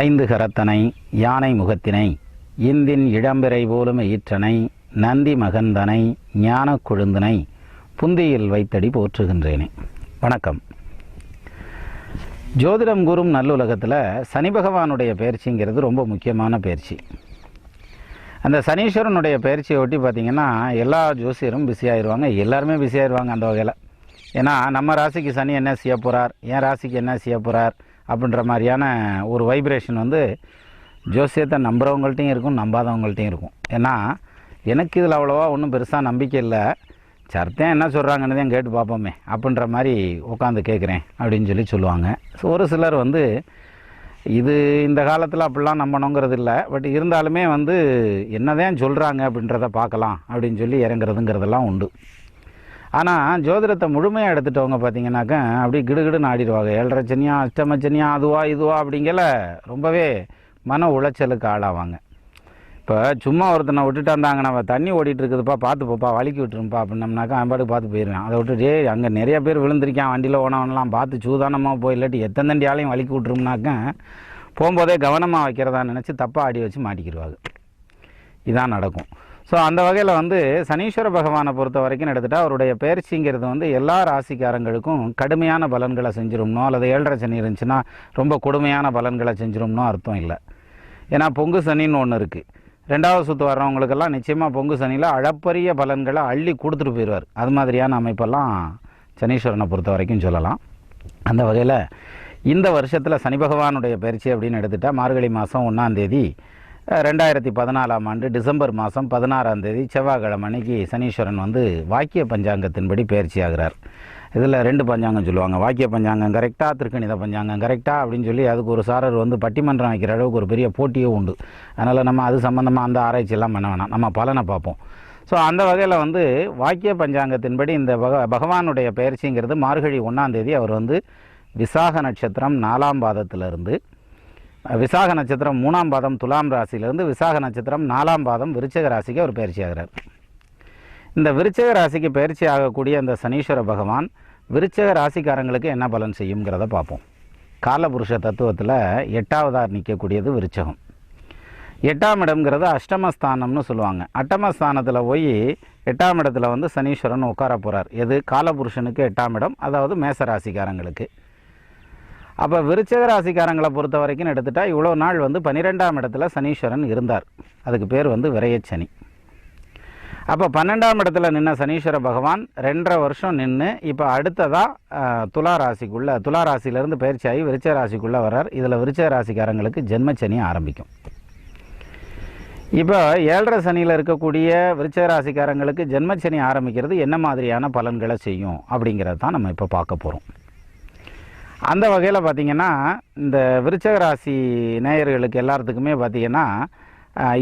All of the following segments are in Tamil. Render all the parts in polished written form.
ஐந்து கரத்தனை யானை முகத்தினை இந்தின் இளம்பிறை போலும் ஈற்றனை நந்தி மகந்தனை ஞான கொழுந்தனை புந்தியில் வைத்தடி போற்றுகின்றேனே. வணக்கம். ஜோதிடம் கூறும் நல்லுலகத்தில் சனி பகவானுடைய பயிற்சிங்கிறது ரொம்ப முக்கியமான பயிற்சி. அந்த சனீஸ்வரனுடைய பயிற்சியை ஒட்டி பார்த்திங்கன்னா எல்லா ஜோசியரும் பிஸியாகிடுவாங்க, எல்லாருமே பிஸியாகிடுவாங்க அந்த வகையில். ஏன்னா நம்ம ராசிக்கு சனி என்ன செய்ய போகிறார், என் ராசிக்கு என்ன செய்ய போகிறார் அப்படின்ற மாதிரியான ஒரு வைப்ரேஷன் ஜோசியத்தை நம்புகிறவங்கள்ட்டையும் இருக்கும், நம்பாதவங்கள்ட்டையும் இருக்கும். ஏன்னா எனக்கு இதில் அவ்வளோவா ஒன்றும் பெருசாக நம்பிக்கை இல்லை, சர்த்தம் என்ன சொல்கிறாங்கன்னு தான் கேட்டு பார்ப்போமே அப்படின்ற மாதிரி உட்காந்து கேட்குறேன் அப்படின்னு சொல்லுவாங்க. ஒரு சிலர் இது இந்த காலத்தில் அப்படிலாம் நம்பணுங்கிறது இல்லை, பட் இருந்தாலுமே என்னதான் சொல்கிறாங்க அப்படின்றத பார்க்கலாம் அப்படின்னு இறங்குறதுங்கிறதெல்லாம் உண்டு. ஆனால் ஜோதிடத்தை முழுமையாக எடுத்துட்டவங்க பார்த்திங்கனாக்கா அப்படி கிடுகிடுன்னு ஆடிடுவாங்க. 7.5 சனியா, அஷ்டம சனியா, அதுவா இதுவா அப்படிங்கல ரொம்பவே மன உளைச்சலுக்கு ஆளாவாங்க. இப்போ சும்மா ஒருத்தனை விட்டுட்டு வந்தாங்க, நம்ம தண்ணி ஓடிட்டு இருக்குதுப்பா பார்த்து போப்பா வலிக்கி விட்டுருப்பா அப்படின்னம்னாக்கா அவன் பார்த்து போயிடுவேன். அதை விட்டுட்டு அங்கே நிறைய பேர் விழுந்திருக்கான் வண்டியில் ஓனவனலாம் பார்த்து சூதானமாக போய் இல்லாட்டி எத்தனை தண்டியாலையும் வலிக்கி விட்டுரும்னாக்கா போகும்போதே கவனமாக வைக்கிறதா நினச்சி தப்பாக ஆடி வச்சு மாட்டிக்கிடுவாங்க. இதான் நடக்கும். ஸோ அந்த வகையில் சனீஸ்வர பகவானை பொறுத்த வரைக்கும் எடுத்துகிட்டா அவருடைய பயிற்சிங்கிறது எல்லா ராசிக்காரங்களுக்கும் கடுமையான பலன்களை செஞ்சிரும்னோ அல்லது 7.5 சனி இருந்துச்சுன்னா ரொம்ப கொடுமையான பலன்களை செஞ்சிரும்னோ அர்த்தம் இல்லை. ஏன்னா பொங்கு சனின்னு ஒன்று இருக்குது. 2வது சுற்று வர்றவங்களுக்கெல்லாம் நிச்சயமாக பொங்கு சனியில் அளப்பரிய பலன்களை அள்ளி கொடுத்துட்டு போயிடுவார். அது மாதிரியான அமைப்பெல்லாம் சனீஸ்வரனை பொறுத்த வரைக்கும் சொல்லலாம். அந்த வகையில் இந்த வருஷத்தில் சனி பகவானுடைய பயிற்சி அப்படின்னு எடுத்துகிட்டா மார்கழி மாதம் 1ஆம் தேதி 2014ஆம் ஆண்டு டிசம்பர் மாதம் 16ஆம் தேதி செவ்வாய்க்கிழமை அன்னைக்கு சனீஸ்வரன் வாக்கிய பஞ்சாங்கத்தின்படி பயிற்சி ஆகிறார். இதில் 2 பஞ்சாங்கம் சொல்லுவாங்க. வாக்கிய பஞ்சாங்கம் கரெக்டாக, திருக்கணித பஞ்சாங்கம் கரெக்டாக அப்படின்னு அதுக்கு ஒரு சாரர் பட்டிமன்றம் வைக்கிற அளவுக்கு ஒரு பெரிய போட்டியே உண்டு. அதனால் நம்ம அது சம்மந்தமாக அந்த ஆராய்ச்சியெல்லாம் பண்ண வேணாம், நம்ம பலனை பார்ப்போம். ஸோ அந்த வகையில் வாக்கிய பஞ்சாங்கத்தின்படி இந்த பகவானுடைய பயிற்சிங்கிறது மார்கழி 1ஆம் தேதி அவர் விசாக நட்சத்திரம் 4ஆம் பாதத்திலிருந்து, விசாக நட்சத்திரம் 3ஆம் பாதம் துலாம் ராசியிலிருந்து, விசாக நட்சத்திரம் 4ஆம் பாதம் விருச்சிக ராசிக்கு அவர் பயிற்சி ஆகிறார். இந்த விருச்சிக ராசிக்கு பயிற்சி ஆகக்கூடிய அந்த சனீஸ்வர பகவான் விருச்சிக ராசிக்காரங்களுக்கு என்ன பலன் செய்யுங்கிறத பார்ப்போம். காலபுருஷ தத்துவத்தில் 8ஆவதாக நிற்கக்கூடியது விருச்சகம். 8ஆம் இடம்ங்கிறது அஷ்டமஸ்தானம்னு சொல்லுவாங்க. அட்டமஸ்தானத்தில் போய் 8ஆம் இடத்துல சனீஸ்வரன் உட்கார போகிறார். எது காலபுருஷனுக்கு 8ஆம் இடம், அதாவது மேச ராசிக்காரங்களுக்கு. அப்போ விருச்சிக ராசிக்காரங்களை பொறுத்த வரைக்கும் எடுத்துட்டா இவ்வளோ நாள் 12ஆம் இடத்துல சனீஸ்வரன் இருந்தார். அதுக்கு பேர் விரயச்சனி. அப்போ 12ஆம் இடத்துல நின்ன சனீஸ்வர பகவான் 2.5 வருஷம் நின்று இப்போ அடுத்ததாக துலா ராசியிலேருந்து பயிற்சி ஆகி விருச்சிக ராசிக்குள்ளே வர்றார். இதில் விருச்சிக ராசிக்காரங்களுக்கு ஜென்மச்சனி ஆரம்பிக்கும். இப்போ 7.5 சனியில் இருக்கக்கூடிய விருச்சிக ராசிக்காரங்களுக்கு ஜென்மச்சனி ஆரம்பிக்கிறது என்ன மாதிரியான பலன்களை செய்யும் அப்படிங்கிறது தான் நம்ம இப்போ பார்க்க போகிறோம். அந்த வகையில் பார்த்திங்கன்னா இந்த விருச்சிக ராசி நேயர்களுக்கு எல்லாத்துக்குமே பார்த்திங்கன்னா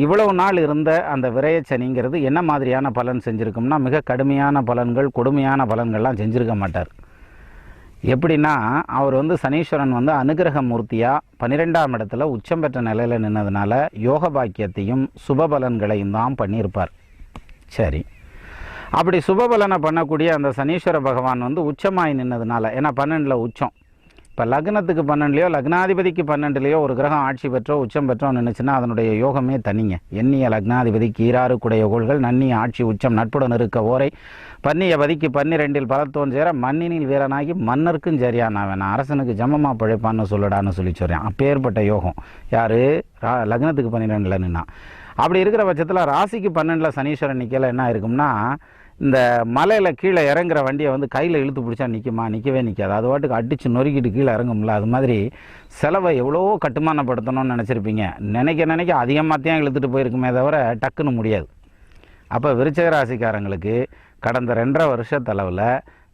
இவ்வளவு நாள் இருந்த அந்த விரயச்சனிங்கிறது என்ன மாதிரியான பலன் செஞ்சுருக்கும்னா மிக கடுமையான பலன்கள், கொடுமையான பலன்கள்லாம் செஞ்சுருக்க மாட்டார். எப்படின்னா அவர் சனீஸ்வரன் அனுகிரக மூர்த்தியாக 12ஆம் இடத்துல உச்சம் பெற்ற நிலையில் நின்னதுனால யோக பாக்கியத்தையும் சுப பலன்களையும் தான் பண்ணியிருப்பார். சரி, அப்படி சுபபலனை பண்ணக்கூடிய அந்த சனீஸ்வர பகவான் உச்சமாய் நின்னதுனால, ஏன்னா 12ல் உச்சம், இப்போ லக்னத்துக்கு 12லையோ லக்னாதிபதிக்கு 12லையோ ஒரு கிரகம் ஆட்சி பெற்றோ உச்சம் பெற்றோ நின்றுச்சுன்னா அதனுடைய யோகமே தனிங்க. எண்ணிய லக்னாதிபதிக்கு 6 குடைய கோள்கள் நன்னிய ஆட்சி உச்சம் நட்புடன் இருக்க ஓரை பன்னிய பதிக்கு 12இல் பலத்தோன் சேர மண்ணினில் வீரனாகி மன்னருக்கும் சரியான வேணாம் அரசனுக்கு ஜமமாக பிழைப்பான்னு சொல்லடான்னு சொல்கிறேன். அப்பேற்பட்ட யோகம் யார் லக்னத்துக்கு 12ல் நின்னா. அப்படி இருக்கிற பட்சத்தில் ராசிக்கு 12ல் சனீஸ்வரன் நிற்கல என்ன இருக்கும்னா, இந்த மலையில் கீழே இறங்குற வண்டியை கையில் இழுத்து பிடிச்சா நிற்குமா? நிற்கவே நிற்காது. அது வாட்டுக்கு அடித்து நொறுக்கிட்டு கீழே இறங்கும்ல. அது மாதிரி செலவை எவ்வளோ கட்டுமானப்படுத்தணும்னு நினச்சிருப்பீங்க. நினைக்க அதிகமாக தான் இழுத்துட்டு போயிருக்குமே தவிர டக்குன்னு முடியாது. அப்போ விருச்சிக ராசிக்காரங்களுக்கு கடந்த 2.5 வருஷத்தளவில்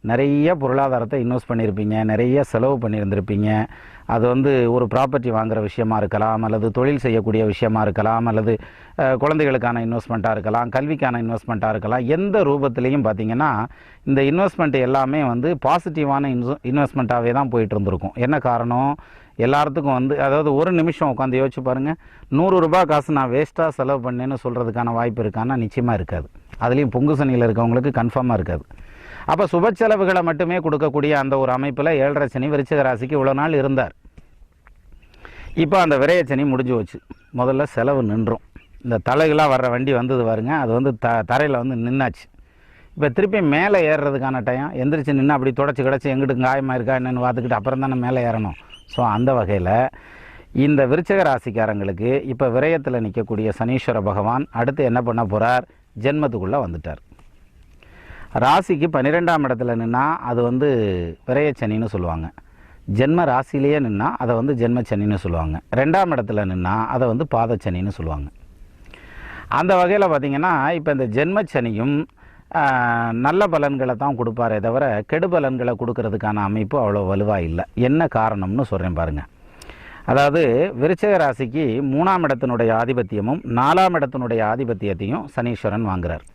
நிறைய பொருளாதாரத்தை இன்வெஸ்ட் பண்ணியிருப்பீங்க, நிறைய செலவு பண்ணியிருந்திருப்பீங்க. அது ஒரு ப்ராப்பர்ட்டி வாங்குகிற விஷயமா இருக்கலாம், அல்லது தொழில் செய்யக்கூடிய விஷயமா இருக்கலாம், அல்லது குழந்தைகளுக்கான இன்வெஸ்ட்மெண்ட்டாக இருக்கலாம், கல்விக்கான இன்வெஸ்ட்மெண்ட்டாக இருக்கலாம். எந்த ரூபத்துலேயும் பார்த்திங்கன்னா இந்த இன்வெஸ்ட்மெண்ட் எல்லாமே பாசிட்டிவான இன்வெஸ்ட்மெண்ட்டாகவே தான் போயிட்டு இருந்திருக்கும். என்ன காரணம்? எல்லாத்துக்கும் அதாவது ஒரு நிமிஷம் உட்காந்து யோசிச்சு பாருங்கள், 100 ரூபாய் காசு நான் வேஸ்ட்டாக செலவு பண்ணேன்னு சொல்கிறதுக்கான வாய்ப்பு இருக்கான்னா நிச்சயமாக இருக்காது. அதுலேயும் பொங்கு சனியில் இருக்கவங்களுக்கு கன்ஃபார்மாக இருக்காது. அப்போ சுப செலவுகளை மட்டுமே கொடுக்கக்கூடிய அந்த ஒரு அமைப்பில் 7.5 சனி விருச்சிக ராசிக்கு இவ்வளோ நாள் இருந்தார். இப்போ அந்த விரயச்சனி முடிஞ்சு வச்சு முதல்ல செலவு நின்றும். இந்த தலைகளாக வர்ற வண்டி வந்தது பாருங்க, அது வந்து தரையில் வந்து நின்னாச்சு. இப்போ திருப்பி மேலே ஏறுறதுக்கான டைம் எந்திரிச்சு நின்று அப்படி தொடச்சி கிடச்சி எங்கிட்டு காயமாக இருக்கா என்னென்னு பார்த்துக்கிட்டு அப்புறம் தானே மேலே ஏறணும். ஸோ அந்த வகையில் இந்த விருச்சிக ராசிக்காரங்களுக்கு இப்போ விரயத்தில் நிற்கக்கூடிய சனீஸ்வர பகவான் அடுத்து என்ன பண்ண போகிறார், ஜென்மத்துக்குள்ளே வந்துட்டார். ராசிக்கு 12ஆம் இடத்துல நின்னா அது வந்து விரயச்சனின்னு சொல்லுவாங்க. ஜென்ம ராசியிலேயே நின்னா அதை வந்து ஜென்மச்சனின்னு சொல்லுவாங்க. 2ஆம் இடத்துல நின்னா அதை வந்து பாதச்சனின்னு சொல்லுவாங்க. அந்த வகையில் பார்த்திங்கன்னா இப்போ இந்த ஜென்மச்சனியும் நல்ல பலன்களை தான் கொடுப்பாரே தவிர கெடு பலன்களை கொடுக்கறதுக்கான அமைப்பு அவ்வளோ வலுவாக இல்லை. என்ன காரணம்னு சொல்கிறேன் பாருங்கள். அதாவது விருச்சிக ராசிக்கு 3ஆம் இடத்தினுடைய ஆதிபத்தியமும் 4ஆம் இடத்தினுடைய ஆதிபத்தியத்தையும் சனீஸ்வரன் வாங்குறார்.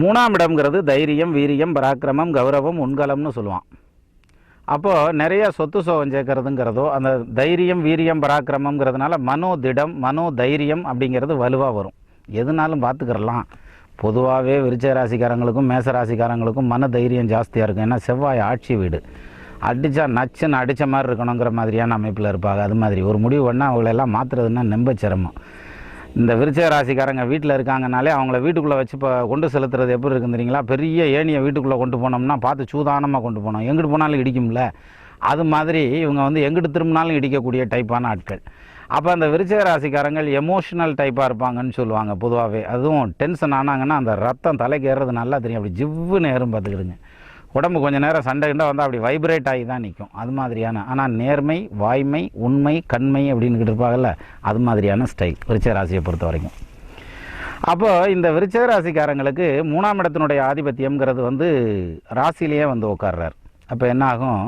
3ஆம் இடம்ங்கிறது தைரியம், வீரியம், பராக்கிரமம், கௌரவம், உண்கலம்னு சொல்லுவான். அப்போது நிறைய சொத்து சோகம் சேர்க்கறதுங்கிறதோ அந்த தைரியம், வீரியம், பராக்கிரமங்கிறதுனால மனோதிடம், மனோதைரியம் அப்படிங்கிறது வலுவாக வரும். எதுனாலும் பார்த்துக்கிறலாம். பொதுவாகவே விருச்சிக ராசிக்காரங்களுக்கும் மேச ராசிக்காரங்களுக்கும் மன தைரியம் ஜாஸ்தியாக இருக்கும். ஏன்னா செவ்வாய் ஆட்சி வீடு, அடித்தா நச்சுன்னு அடித்த மாதிரி இருக்கணுங்கிற மாதிரியான அமைப்பில் இருப்பாங்க. அது மாதிரி ஒரு முடிவு பண்ணால் அவங்களெல்லாம் மாற்றுறதுன்னா நம்ப சிரமம். இந்த விருச்சிக ராசிக்காரங்க வீட்டில் இருக்காங்கனாலே அவங்கள வீட்டுக்குள்ளே வச்சு இப்போ கொண்டு செலுத்துறது எப்படி இருக்குன்னு தெரியுங்களா? பெரிய ஏணியை வீட்டுக்குள்ளே கொண்டு போனோம்னா பார்த்து சூதானமாக கொண்டு போனோம், எங்கிட்டு போனாலும் இடிக்கும்ல. அது மாதிரி இவங்க வந்து எங்கிட்டு திரும்பினாலும் இடிக்கக்கூடிய டைப்பான ஆட்கள். அப்போ அந்த விருச்சிக ராசிக்காரங்கள் எமோஷனல் டைப்பாக இருப்பாங்கன்னு சொல்லுவாங்க பொதுவாகவே. அதுவும் டென்ஷன் ஆனாங்கன்னா அந்த ரத்தம் தலைக்கு ஏறுறது நல்லா தெரியும். அப்படி ஜிவ்வுன்னு ஏறும் பார்த்துக்கிடுங்க. உடம்பு கொஞ்சம் நேரம் சண்டை கிண்டை வந்து அப்படி வைப்ரேட் ஆகி தான் நிற்கும். அது மாதிரியான, ஆனால் நேர்மை, வாய்மை, உண்மை, கண்மை அப்படின்னுக்கிட்டு இருப்பாங்கல்ல, அது மாதிரியான ஸ்டைல் விருச்சிக ராசியை பொறுத்த வரைக்கும். அப்போது இந்த விருச்சிக ராசிக்காரங்களுக்கு 3ஆம் இடத்தினுடைய ஆதிபத்தியம்ங்கிறது வந்து ராசியிலேயே வந்து உட்கார்றார். அப்போ என்ன ஆகும்,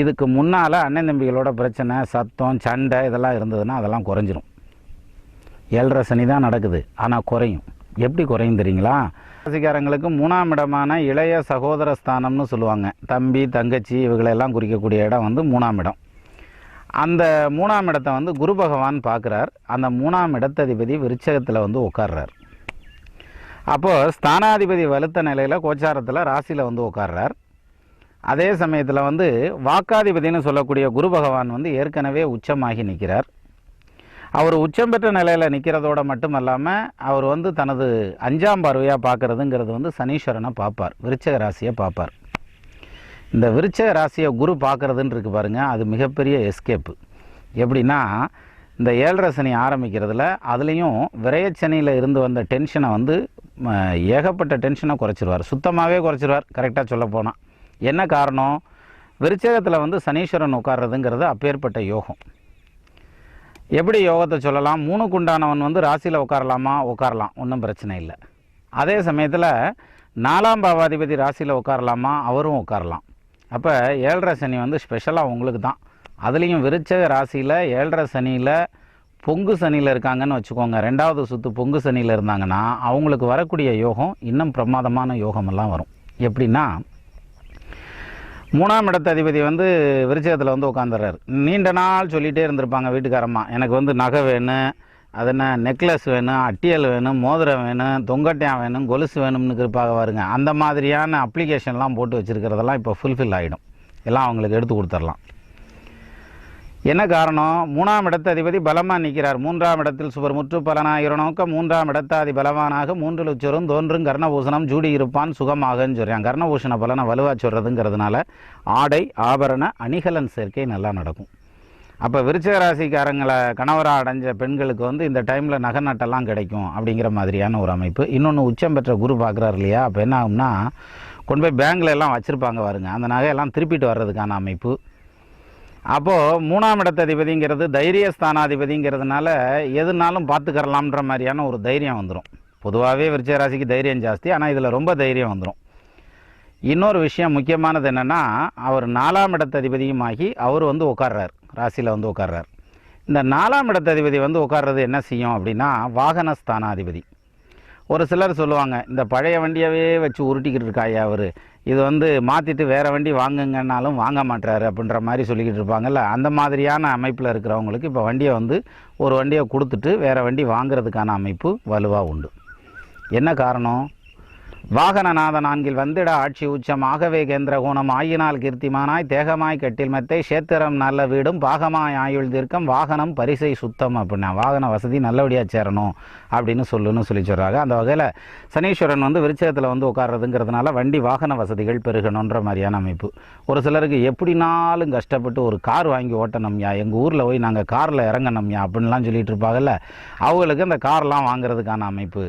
இதுக்கு முன்னால் அண்ணன் தம்பிகளோட பிரச்சனை, சத்தம், சண்டை இதெல்லாம் இருந்ததுன்னா அதெல்லாம் குறைஞ்சிரும். 7.5 சனி தான் நடக்குது, ஆனால் குறையும். எப்படி குறையும் தெரியுங்களா? ராசிக்காரங்களுக்கு 3ஆம் இடமான இளைய சகோதர ஸ்தானம்னு சொல்லுவாங்க. தம்பி, தங்கச்சி இவங்களெல்லாம் குறிக்கக்கூடிய இடம் வந்து 3ஆம் இடம். அந்த 3ஆம் இடத்தை வந்து குரு பகவான் பார்க்குறார். அந்த 3ஆம் இடத்ததிபதி விருச்சகத்தில் வந்து உட்கார்றார். அப்போது ஸ்தானாதிபதி வலுத்த நிலையில் கோச்சாரத்தில் ராசியில் வந்து உட்கார்றார். அதே சமயத்தில் வந்து வாக்காதிபதினு சொல்லக்கூடிய குரு பகவான் வந்து ஏற்கனவே உச்சமாகி நிற்கிறார். அவர் உச்சம் பெற்ற நிலையில் நிற்கிறதோடு மட்டும் இல்லாமல் அவர் வந்து தனது 5ஆம் பார்வையாக பார்க்குறதுங்கிறது வந்து சனீஸ்வரனை பார்ப்பார், விருச்சிக ராசியை பார்ப்பார். இந்த விருச்சிக ராசியை குரு பார்க்குறதுன்னு இருக்கு பாருங்கள், அது மிகப்பெரிய எஸ்கேப்பு. எப்படின்னா இந்த 7.5 சனி ஆரம்பிக்கிறதுல அதுலேயும் விரயச்சனியில் இருந்து வந்த டென்ஷனை வந்து ஏகப்பட்ட டென்ஷனை குறைச்சிருவார், சுத்தமாகவே குறைச்சிருவார் கரெக்டாக சொல்ல போனால். என்ன காரணம், விருச்சிகத்தில் வந்து சனீஸ்வரன் உட்கார்றதுங்கிறது அப்பேற்பட்ட யோகம். எப்படி யோகத்தை சொல்லலாம், 3க்கு உண்டானவன் வந்து ராசியில் உட்காரலாமா, உட்காரலாம், ஒன்றும் பிரச்சனை இல்லை. அதே சமயத்தில் 4ஆம் பாவாதிபதி ராசியில் உட்காரலாமா, அவரும் உட்காரலாம். அப்போ 7.5 சனி வந்து ஸ்பெஷலாக உங்களுக்கு தான். அதுலேயும் விருச்சிக ராசியில் 7.5 சனியில் பொங்கு சனியில் இருக்காங்கன்னு வச்சுக்கோங்க. 2வது சுற்று பொங்கு சனியில் இருந்தாங்கன்னா அவங்களுக்கு வரக்கூடிய யோகம் இன்னும் பிரமாதமான யோகமெல்லாம் வரும். எப்படின்னா 3ஆம் இடத்த அதிபதி வந்து விருச்சிகத்தில் வந்து உட்காந்துறாரு. நீண்ட நாள் சொல்லிகிட்டே இருந்திருப்பாங்க வீட்டுக்காரம்மா, எனக்கு வந்து நகை வேணும், அது என்ன நெக்லஸ் வேணும், அட்டியல் வேணும், மோதிரம் வேணும், தொங்கட்டியம் வேணும், கொலுசு வேணும்னு இருப்பாங்க பாருங்க. அந்த மாதிரியான அப்ளிகேஷன்லாம் போட்டு வச்சுருக்கிறதெல்லாம் இப்போ ஃபுல்ஃபில் ஆகிடும், எல்லாம் அவங்களுக்கு எடுத்து கொடுத்துடலாம். என்ன காரணம், 3ஆம் இடத்த அதிபதி பலமாக நிற்கிறார். 3ஆம் இடத்தில் சுவர் முற்று பலனாயிரம் நோக்க 3ஆம் இடத்தாதி பலவானாக 3 லட்சம் தோன்றும் கர்ணபூஷணம் ஜூடி இருப்பான் சுகமாகன்னு சொல்கிறான். கர்ணபூஷண பலனை வலுவாக சொல்கிறதுங்கிறதுனால ஆடை ஆபரண அணிகலன் சேர்க்கை நல்லா நடக்கும். அப்போ விருச்சிக ராசிக்காரங்களை கணவராக அடைஞ்ச பெண்களுக்கு வந்து இந்த டைமில் நகை நட்டெல்லாம் கிடைக்கும் அப்படிங்கிற மாதிரியான ஒரு அமைப்பு. இன்னொன்று உச்சம் பெற்ற குரு பார்க்குறாரு இல்லையா, அப்போ என்ன ஆகும்னா கொண்டு போய் பேங்கில் எல்லாம் வச்சுருப்பாங்க பாருங்க, அந்த நகையெல்லாம் திருப்பிட்டு வர்றதுக்கான அமைப்பு. அப்போது 3ஆம் இடத்த அதிபதிங்கிறது தைரியஸ்தானாதிபதிங்கிறதுனால எதுனாலும் பார்த்துக்கரலாம்ன்ற மாதிரியான ஒரு தைரியம் வந்துடும். பொதுவாகவே விருச்சிக ராசிக்கு தைரியம் ஜாஸ்தி, ஆனால் இதில் ரொம்ப தைரியம் வந்துடும். இன்னொரு விஷயம் முக்கியமானது என்னென்னா, அவர் 4ஆம் இடத்த அதிபதியும் ஆகி அவர் வந்து உட்கார்றார், ராசியில் வந்து உட்கார்றார். இந்த 4ஆம் இடத்த அதிபதி வந்து உட்கார்றது என்ன செய்யும் அப்படின்னா வாகனஸ்தானாதிபதி. ஒரு சிலர் சொல்லுவாங்க, இந்த பழைய வண்டியவே வச்சு உருட்டிக்கிட்டு இருக்காயா அவர், இது வந்து மாற்றிட்டு வேறு வண்டி வாங்குங்கன்னாலும் வாங்க மாட்டாரு அப்படின்ற மாதிரி சொல்லிக்கிட்டு இருப்பாங்கல்ல. அந்த மாதிரியான அமைப்பில் இருக்கிறவங்களுக்கு இப்போ வண்டியை வந்து ஒரு வண்டியை கொடுத்துட்டு வேறு வண்டி வாங்கிறதுக்கான அமைப்பு வலுவாக உண்டு. என்ன காரணம், வாகனநாத நான்கில் வந்திட ஆட்சி உச்சம் ஆகவே கேந்திர கோணம் ஆயினால் கீர்த்திமானாய் தேகமாய் கட்டில் மெத்தை சேத்திரம் நல்ல வீடும் பாகமாய் ஆயுள் தீர்க்கம் வாகனம் பரிசை சுத்தம் அப்படின்னா வாகன வசதி நல்லபடியாக சேரணும் அப்படின்னு சொல்லி சொல்கிறாங்க. அந்த வகையில் சனீஸ்வரன் வந்து விருச்சகத்தில் வந்து உட்கார்றதுங்கிறதுனால வண்டி வாகன வசதிகள் பெருகணுன்ற மாதிரியான அமைப்பு. ஒரு சிலருக்கு எப்படினாலும் கஷ்டப்பட்டு ஒரு கார் வாங்கி ஓட்டணும்யா, எங்கள் ஊரில் போய் நாங்கள் காரில் இறங்கணும்யா அப்படின்லாம் சொல்லிட்டு இருப்பாங்கல்ல, அவங்களுக்கு அந்த கார்லாம் வாங்குறதுக்கான அமைப்பு.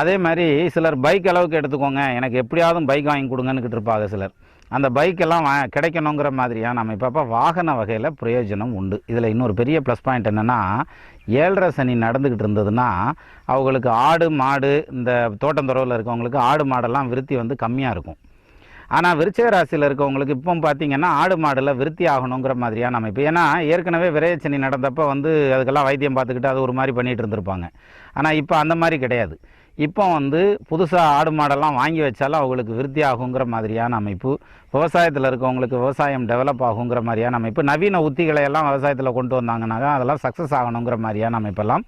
அதே மாதிரி சிலர் பைக் அளவுக்கு எடுத்துக்கோங்க, எனக்கு எப்படியாவது பைக் வாங்கி கொடுங்கன்னுக்கிட்டு இருப்பாங்க சிலர். அந்த பைக்கெல்லாம் கிடைக்கணுங்கிற மாதிரியான அமைப்பு. அப்போ வாகன வகையில் பிரயோஜனம் உண்டு. இதில் இன்னொரு பெரிய ப்ளஸ் பாயிண்ட் என்னென்னா, 7.5 சனி நடந்துக்கிட்டு இருந்ததுன்னா அவங்களுக்கு ஆடு மாடு இந்த தோட்டந்துறவில் இருக்கவங்களுக்கு ஆடு மாடெல்லாம் விருத்தி வந்து கம்மியாக இருக்கும். ஆனால் விருச்சிக ராசியில் இருக்கவங்களுக்கு இப்போ பார்த்திங்கன்னா ஆடு மாடில் விருத்தி ஆகணுங்கிற மாதிரியான அமைப்பு. ஏன்னா ஏற்கனவே விரையச்சனி நடந்தப்போ வந்து அதுக்கெல்லாம் வைத்தியம் பார்த்துக்கிட்டு அது ஒரு மாதிரி பண்ணிகிட்டு இருந்திருப்பாங்க. ஆனால் இப்போ அந்த மாதிரி கிடையாது. இப்போ வந்து புதுசாக ஆடு மாடெல்லாம் வாங்கி வச்சாலும் அவங்களுக்கு விருத்தி ஆகுங்கிற மாதிரியான அமைப்பு. விவசாயத்தில் இருக்கவங்களுக்கு விவசாயம் டெவலப் ஆகுங்கிற மாதிரியான அமைப்பு. நவீன உத்திகளை எல்லாம் விவசாயத்தில் கொண்டு வந்தாங்கன்னாக்கா அதெல்லாம் சக்ஸஸ் ஆகணுங்கிற மாதிரியான அமைப்பெல்லாம்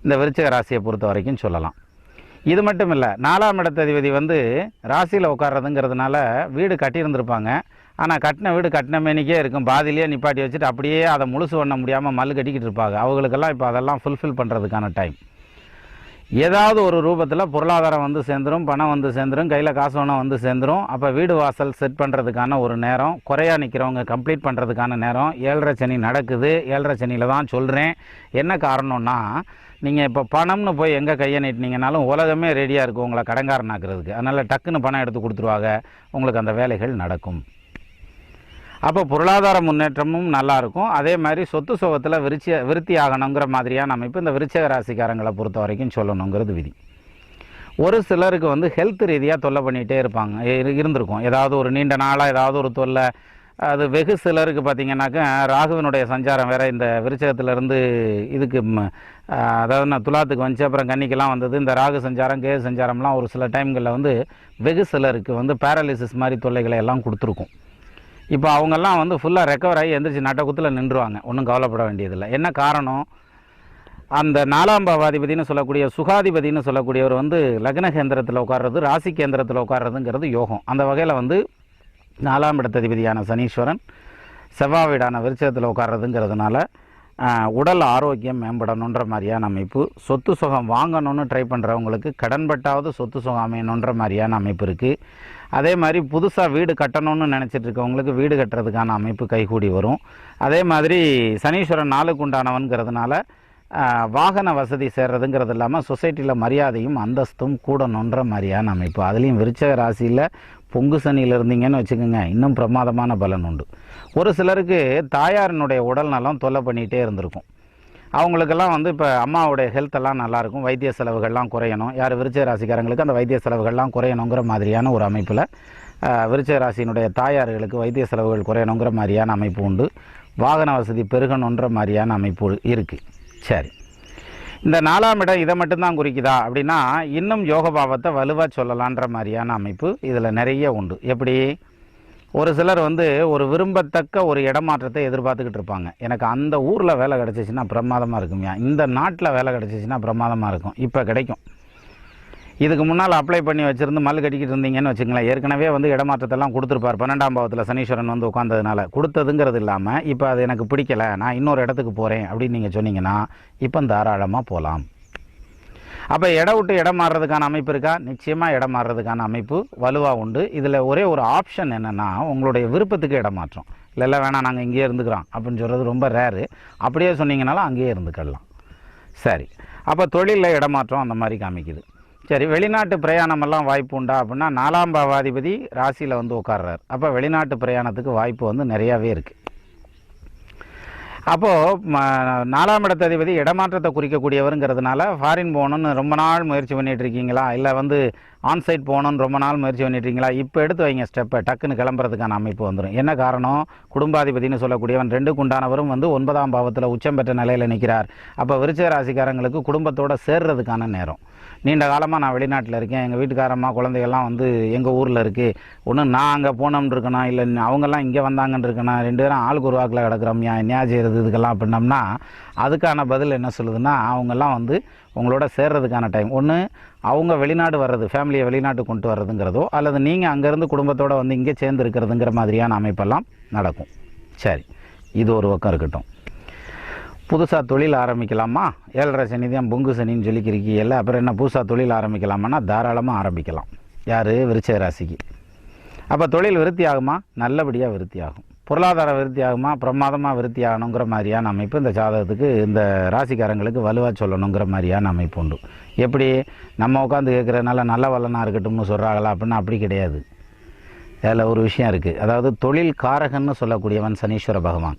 இந்த விருச்சிக ராசியை பொறுத்த வரைக்கும் சொல்லலாம். இது மட்டும் இல்லை, 4ஆம் இடத்ததிபதி வந்து ராசியில் உட்கார்றதுங்கிறதுனால வீடு கட்டியிருந்திருப்பாங்க. ஆனால் கட்டின வீடு கட்டின மேனிக்கே இருக்கும், பாதிலேயே நிப்பாட்டி வச்சுட்டு அப்படியே அதை முழுசு பண்ண முடியாமல் மல்லு கட்டிக்கிட்டு இருப்பாங்க. அவங்களுக்கெல்லாம் இப்போ அதெல்லாம் ஃபுல்ஃபில் பண்ணுறதுக்கான டைம். ஏதாவது ஒரு ரூபத்தில் பொருளாதாரம் வந்து சேர்ந்துடும், பணம் வந்து சேர்ந்துடும், கையில் காசு பணம் வந்து சேர்ந்துடும். அப்போ வீடு வாசல் செட் பண்ணுறதுக்கான ஒரு நேரம், குறையா நிற்கிறவங்க கம்ப்ளீட் பண்ணுறதுக்கான நேரம். 7.5 சனி நடக்குது. 7.5 சனியில் தான் சொல்கிறேன். என்ன காரணம்னா, நீங்கள் இப்போ பணம்னு போய் எங்கே கையை நீட்டினீங்கனாலும் உலகமே ரெடியாக இருக்கும் உங்களை கடங்காரனாக்குறதுக்கு. அதனால் டக்குன்னு பணம் எடுத்து கொடுத்துருவாங்க, உங்களுக்கு அந்த வேலைகள் நடக்கும். அப்போ பொருளாதார முன்னேற்றமும் நல்லாயிருக்கும். அதே மாதிரி சொத்து சுகத்தில் விருத்தி ஆகணுங்கிற மாதிரியான அமைப்பு இந்த விருச்சிக ராசிக்காரங்களை பொறுத்த வரைக்கும் சொல்லணுங்கிறது விதி. ஒரு சிலருக்கு வந்து ஹெல்த் ரீதியாக தொல்லை பண்ணிகிட்டே இருந்திருக்கும். ஏதாவது ஒரு நீண்ட நாளாக ஏதாவது ஒரு தொல்லை. அது வெகு சிலருக்கு பார்த்திங்கனாக்கா ராகுவினுடைய சஞ்சாரம் வேறு இந்த விருச்சகத்திலேருந்து இதுக்கு அதாவது நான் துலாத்துக்கு வந்துச்சு, அப்புறம் கன்னிக்கெல்லாம் வந்தது. இந்த ராகு சஞ்சாரம் கேது சஞ்சாரம்லாம் ஒரு சில டைம்களில் வந்து வெகு சிலருக்கு வந்து பேரலிசிஸ் மாதிரி தொல்லைகளை எல்லாம் கொடுத்துருக்கும். இப்போ அவங்கெல்லாம் வந்து ஃபுல்லாக ரெக்கவர் ஆகி எந்திரிச்சு நட்டக்குத்தில் நின்றுவாங்க, ஒன்றும் கவலைப்பட வேண்டியதில்லை. என்ன காரணம், அந்த 4ஆம் பாவாதிபதினு சொல்லக்கூடிய சுகாதிபதினு சொல்லக்கூடியவர் வந்து லக்ன கேந்திரத்தில் உட்கார்றது, ராசி கேந்திரத்தில் உட்கார்றதுங்கிறது யோகம். அந்த வகையில் வந்து 4ஆம் இடத்ததிபதியான சனீஸ்வரன் செவ்வாய் வீடான விருச்சகத்தில் உட்கார்றதுங்கிறதுனால உடல் ஆரோக்கியம் மேம்படணுன்ற மாதிரியான அமைப்பு. சொத்து சுகம் வாங்கணும்னு ட்ரை பண்ணுறவங்களுக்கு கடன்பட்டாவது சொத்து சுகம் அமையணுன்ற மாதிரியான அமைப்பு இருக்குது. அதே மாதிரி புதுசாக வீடு கட்டணும்னு நினச்சிட்டு இருக்கவங்களுக்கு வீடு கட்டுறதுக்கான அமைப்பு கைகூடி வரும். அதே மாதிரி சனீஸ்வரன் 4க்கு உண்டானவன்கிறதுனால வாகன வசதி சேர்றதுங்கிறது இல்லாமல் சொசைட்டியில் மரியாதையும் அந்தஸ்தும் கூடணுன்ற மாதிரியான அமைப்பு. அதுலேயும் விருச்சிக ராசியில் பொங்கு சனியில் இருந்தீங்கன்னு வச்சுக்கோங்க, இன்னும் பிரமாதமான பலன் உண்டு. ஒரு சிலருக்கு தாயாரினுடைய உடல் நலம் தொல்லை பண்ணிகிட்டே இருந்திருக்கும். அவங்களுக்கெல்லாம் வந்து இப்போ அம்மாவுடைய ஹெல்த்தெல்லாம் நல்லாயிருக்கும், வைத்திய செலவுகள்லாம் குறையணும். யார் விருச்சிக ராசிக்காரங்களுக்கு அந்த வைத்திய செலவுகள்லாம் குறையணுங்கிற மாதிரியான ஒரு அமைப்பில் விருச்சிக ராசியினுடைய தாயார்களுக்கு வைத்திய செலவுகள் குறையணுங்கிற மாதிரியான அமைப்பு உண்டு. வாகன வசதி பெருகணுன்ற மாதிரியான அமைப்பு இருக்குது. சரி, இந்த 4ஆம் இடம் இதை மட்டும்தான் குறிக்குதா அப்படின்னா இன்னும் யோகபாவத்தை வலுவாக சொல்லலான்ற மாதிரியான அமைப்பு இதில் நிறைய உண்டு. எப்படி, ஒரு சிலர் வந்து ஒரு விரும்பத்தக்க ஒரு இடமாற்றத்தை எதிர்பார்த்துக்கிட்டு இருப்பாங்க. எனக்கு அந்த ஊரில் வேலை கிடச்சிச்சின்னா பிரமாதமாக இருக்கும்யா, இந்த நாட்டில் வேலை கிடச்சிச்சின்னா பிரமாதமாக இருக்கும். இப்போ கிடைக்கும். இதுக்கு முன்னால் அப்ளை பண்ணி வச்சுருந்து மல்லு கட்டிக்கிட்டு இருந்தீங்கன்னு வச்சுங்களேன், ஏற்கனவே வந்து இடமாற்றத்தெல்லாம் கொடுத்துருப்பார். 12ஆம் பாவத்தில் சனீஸ்வரன் வந்து உட்காந்ததுனால கொடுத்ததுங்கிறது இல்லாமல் இப்போ அது எனக்கு பிடிக்கலை, நான் இன்னொரு இடத்துக்கு போகிறேன் அப்படின்னு நீங்கள் சொன்னீங்கன்னா இப்போ தாராளமாக போகலாம். அப்போ இடம் விட்டு இடம் மாறுறதுக்கான அமைப்பு இருக்கா? நிச்சயமாக இடம் மாறுறதுக்கான அமைப்பு வலுவாக உண்டு. இதில் ஒரே ஒரு ஆப்ஷன் என்னென்னா, உங்களுடைய விருப்பத்துக்கு இடம் மாற்றம். இல்லை வேணாம் நாங்கள் இங்கேயே இருந்துக்கிறோம் அப்படின்னு சொல்கிறது ரொம்ப ரேரு. அப்படியே சொன்னீங்கனாலும் அங்கேயே இருந்துக்கலாம். சரி, அப்போ தொழிலில் இடமாற்றம் அந்த மாதிரி காமிக்குது. சரி, வெளிநாட்டு பிரயாணமெல்லாம் வாய்ப்பு உண்டா அப்படின்னா 4ஆம் பாவாதிபதி ராசியில் வந்து உட்கார்றார். அப்போ வெளிநாட்டு பிரயாணத்துக்கு வாய்ப்பு வந்து நிறையாவே இருக்குது. அப்போது 4ஆம் இடத்ததிபதி இடமாற்றத்தை குறிக்கக்கூடியவருங்கிறதுனால ஃபாரின் போகணுன்னு ரொம்ப நாள் முயற்சி பண்ணிகிட்டு இருக்கீங்களா, இல்லை வந்து ஆன்சைட் போகணுன்னு ரொம்ப நாள் முயற்சி பண்ணிட்டுருக்கீங்களா, இப்போ எடுத்து வைங்க ஸ்டெப்பை, டக்குன்னு கிளம்புறதுக்கான அமைப்பு வந்துடும். என்ன காரணம், குடும்பாதிபதினு சொல்லக்கூடியவன் 2க்கு உண்டானவரும் வந்து 9ஆம் பாவத்தில் உச்சம் பெற்ற நிலையில் நிற்கிறார். அப்போ விருச்சிக ராசிக்காரங்களுக்கு குடும்பத்தோடு சேர்றதுக்கான நேரம். நீண்ட காலமாக நான் வெளிநாட்டில் இருக்கேன், எங்கள் வீட்டுக்காரம்மா குழந்தைகள்லாம் வந்து எங்கள் ஊரில் இருக்குது, ஒன்று நான் அங்கே போனோம்னு இருக்கணும், இல்லை அவங்கெல்லாம் இங்கே வந்தாங்கன்னு இருக்கணும், 2 பேரும் ஆளுக்கு ஒரு வாக்கில் கிடக்கிறோம், என்ன செய்கிறது இதுக்கெல்லாம் அப்படின்னம்னா அதுக்கான பதில் என்ன சொல்லுதுன்னா, அவங்கெல்லாம் வந்து உங்களோட சேர்றதுக்கான டைம் ஒன்று அவங்க வெளிநாடு வர்றது, ஃபேமிலியை வெளிநாட்டு கொண்டு வர்றதுங்கிறதோ, அல்லது நீங்கள் அங்கேருந்து குடும்பத்தோடு வந்து இங்கே சேர்ந்து இருக்கிறதுங்கிற மாதிரியான அமைப்பெல்லாம் நடக்கும். சரி, இது ஒரு பக்கம் இருக்கட்டும். புதுசாக தொழில் ஆரம்பிக்கலாமா? 7.5 சனி தான் பொங்கு சனின்னு சொல்லிக்கிறீங்கல்ல, அப்புறம் என்ன புதுசாக தொழில் ஆரம்பிக்கலாமான்னா தாராளமாக ஆரம்பிக்கலாம். யார்? விருச்சிக ராசிக்கு. அப்போ தொழில் விருத்தி ஆகுமா? நல்லபடியாக விருத்தி ஆகும். பொருளாதார விருத்தி ஆகுமா? பிரமாதமாக விருத்தி ஆகணுங்கிற மாதிரியான அமைப்பு இந்த ஜாதகத்துக்கு, இந்த ராசிக்காரங்களுக்கு வலுவாக சொல்லணுங்கிற மாதிரியான அமைப்பு உண்டு. எப்படி நம்ம உட்காந்து கேட்குறதுனால நல்ல வல்லனாக இருக்கட்டும்னு சொல்கிறாங்களா அப்படின்னா அப்படி கிடையாது. அதில் ஒரு விஷயம் இருக்குது. அதாவது தொழில் காரகன்னு சொல்லக்கூடியவன் சனீஸ்வர பகவான்.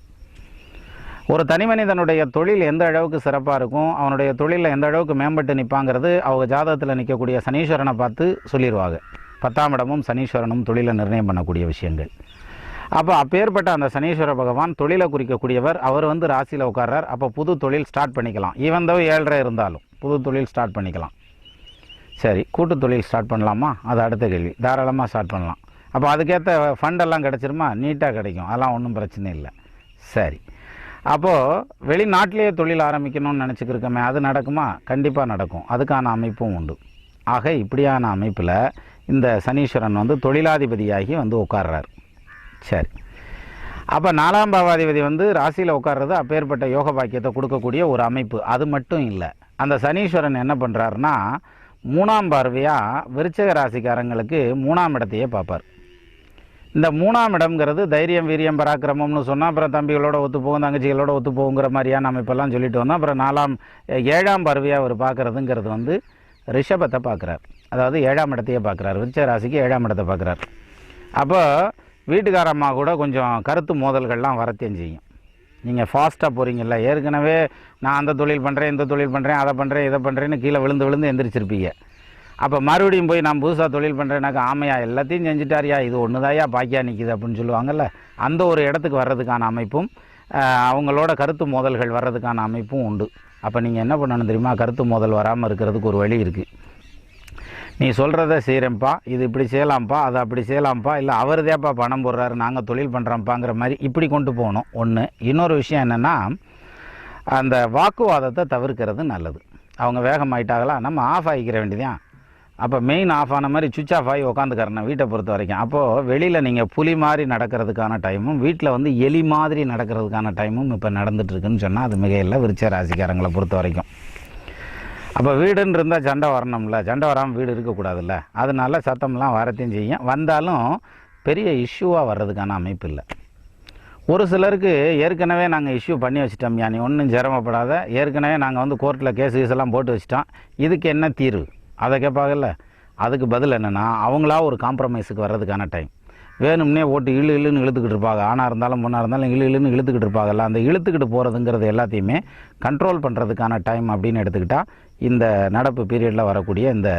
ஒரு தனி மனிதனுடைய தொழில் எந்த அளவுக்கு சிறப்பாக இருக்கும், அவனுடைய தொழிலில் எந்த அளவுக்கு மேம்பட்டு நிற்பாங்கிறது அவங்க ஜாதகத்தில் நிற்கக்கூடிய சனீஸ்வரனை பார்த்து சொல்லிடுவாங்க. 10ஆம் இடமும் சனீஸ்வரனும் தொழிலை நிர்ணயம் பண்ணக்கூடிய விஷயங்கள். அப்போ அப்பேற்பட்ட அந்த சனீஸ்வர பகவான் தொழிலை குறிக்கக்கூடியவர். அவர் வந்து ராசியில் உட்கார்றார். அப்போ புது தொழில் ஸ்டார்ட் பண்ணிக்கலாம். ஈவன் தோ 7.5 இருந்தாலும் புது தொழில் ஸ்டார்ட் பண்ணிக்கலாம். சரி, கூட்டு தொழில் ஸ்டார்ட் பண்ணலாமா? அது அடுத்த கேள்வி. தாராளமாக ஸ்டார்ட் பண்ணலாம். அப்போ அதுக்கேற்ற ஃபண்டெல்லாம் கிடச்சிருமா? நீட்டாக கிடைக்கும், அதெல்லாம் ஒன்றும் பிரச்சனை இல்லை. சரி, அப்போது வெளிநாட்டிலேயே தொழில் ஆரம்பிக்கணும்னு நினச்சிக்கிருக்கோமே, அது நடக்குமா? கண்டிப்பாக நடக்கும். அதுக்கான அமைப்பும் உண்டு. ஆக இப்படியான அமைப்பில் இந்த சனீஸ்வரன் வந்து தொழிலாதிபதியாகி வந்து உட்கார்றார். சரி, அப்போ 4ஆம் பாவாதிபதி வந்து ராசியில் உட்கார்றது அப்பேற்பட்ட யோக பாக்கியத்தை கொடுக்கக்கூடிய ஒரு அமைப்பு. அது மட்டும் இல்லை, அந்த சனீஸ்வரன் என்ன பண்ணுறாருன்னா 3ஆம் பார்வையாக விருச்சிக ராசிக்காரங்களுக்கு 3ஆம் இடத்தையே பார்ப்பார். இந்த 3ஆம் இடம்ங்கிறது தைரியம், வீரியம், பராக்கிரமம்னு சொன்னால் அப்புறம் தம்பிகளோட ஒத்து போகும், தங்கச்சிகளோட ஒத்து போகுங்கிற மாதிரியான அமைப்பெல்லாம் சொல்லிட்டு வந்தோம். அப்புறம் 7ஆம் பார்வையாக அவர் பார்க்குறதுங்கிறது வந்து ரிஷபத்தை பார்க்குறார். அதாவது 7ஆம் இடத்தையே பார்க்குறார். விருச்சிக ராசிக்கு 7ஆம் இடத்தை பார்க்குறார். அப்போ வீட்டுக்காரம்மா கூட கொஞ்சம் கருத்து மோதல்கள்லாம் வரத்தையும் செய்யும். நீங்கள் ஃபாஸ்ட்டாக போகிறீங்கல்ல, ஏற்கனவே நான் அந்த தொழில் பண்ணுறேன், இந்த தொழில் பண்ணுறேன், அதை பண்ணுறேன், இதை பண்ணுறேன்னு கீழே விழுந்து விழுந்து எந்திரிச்சிருப்பீங்க. அப்போ மறுபடியும் போய் நான் புதுசாக தொழில் பண்ணுறேன்னாக்கா, ஆமையா எல்லாத்தையும் செஞ்சுட்டாரியா, இது ஒன்று தாயா பாக்கியாக நிற்கிது அப்படின்னு சொல்லுவாங்கள்ல, அந்த ஒரு இடத்துக்கு வர்றதுக்கான அமைப்பும் அவங்களோட கருத்து மோதல்கள் வர்றதுக்கான அமைப்பும் உண்டு. அப்போ நீங்கள் என்ன பண்ணணும் தெரியுமா? கருத்து மோதல் வராமல் இருக்கிறதுக்கு ஒரு வழி இருக்குது. நீ சொல்கிறத செய்கிறேன்ப்பா, இது இப்படி செய்யலாம்ப்பா, அதை அப்படி செய்யலாம்ப்பா, இல்லை அவர் தேப்பா பணம் போடுறாரு, நாங்கள் தொழில் பண்ணுறோம்ப்பாங்கிற மாதிரி இப்படி கொண்டு போகணும். ஒன்று. இன்னொரு விஷயம் என்னென்னா, அந்த வாக்குவாதத்தை தவிர்க்கிறது நல்லது. அவங்க வேகமாயிட்டாங்களா, நம்ம ஆஃப் ஆகிக்கிற வேண்டியதான். அப்போ மெயின் ஆஃப் ஆன மாதிரி சுவிட்ச் ஆஃப் ஆகி உட்காந்துக்கிறேன் வீட்டை பொறுத்த வரைக்கும். அப்போது வெளியில் நீங்கள் புலி மாதிரி நடக்கிறதுக்கான டைமும், வீட்டில் வந்து எலி மாதிரி நடக்கிறதுக்கான டைமும் இப்போ நடந்துகிட்ருக்குன்னு சொன்னால் அது மிக இல்லை விருச்சிக ராசிக்காரங்களை பொறுத்த வரைக்கும். அப்போ வீடுன்னு இருந்தால் சண்டை வரணும்ல, சண்டை வராமல் வீடு இருக்கக்கூடாதுல்ல, அதனால சத்தம்லாம் வரத்தையும் செய்யும். வந்தாலும் பெரிய இஷ்யூவாக வர்றதுக்கான அமைப்பு இல்லை. ஒரு சிலருக்கு ஏற்கனவே நாங்கள் இஷ்யூ பண்ணி வச்சிட்டோம், நீ ஒன்றும் சிரமப்படாத, ஏற்கனவே நாங்கள் வந்து கோர்ட்டில் கேஸ் எல்லாம் போட்டு வச்சிட்டோம், இதுக்கு என்ன தீர்வு அதை கேட்பாங்கல்ல. அதுக்கு பதில் என்னென்னா, அவங்களா ஒரு காம்ப்ரமைஸுக்கு வர்றதுக்கான டைம். வேணும்னே ஓட்டு இழுன்னு இழுத்துக்கிட்டு இருப்பாங்க. ஆணாக இருந்தாலும் பொண்ணாக இருந்தாலும் இழுன்னு இழுத்துக்கிட்டு இருப்பாங்கல்ல, அந்த இழுத்துக்கிட்டு போகிறதுங்கிறது எல்லாத்தையுமே கண்ட்ரோல் பண்ணுறதுக்கான டைம் அப்படின்னு எடுத்துக்கிட்டால் இந்த நடப்பு பீரியடில் வரக்கூடிய இந்த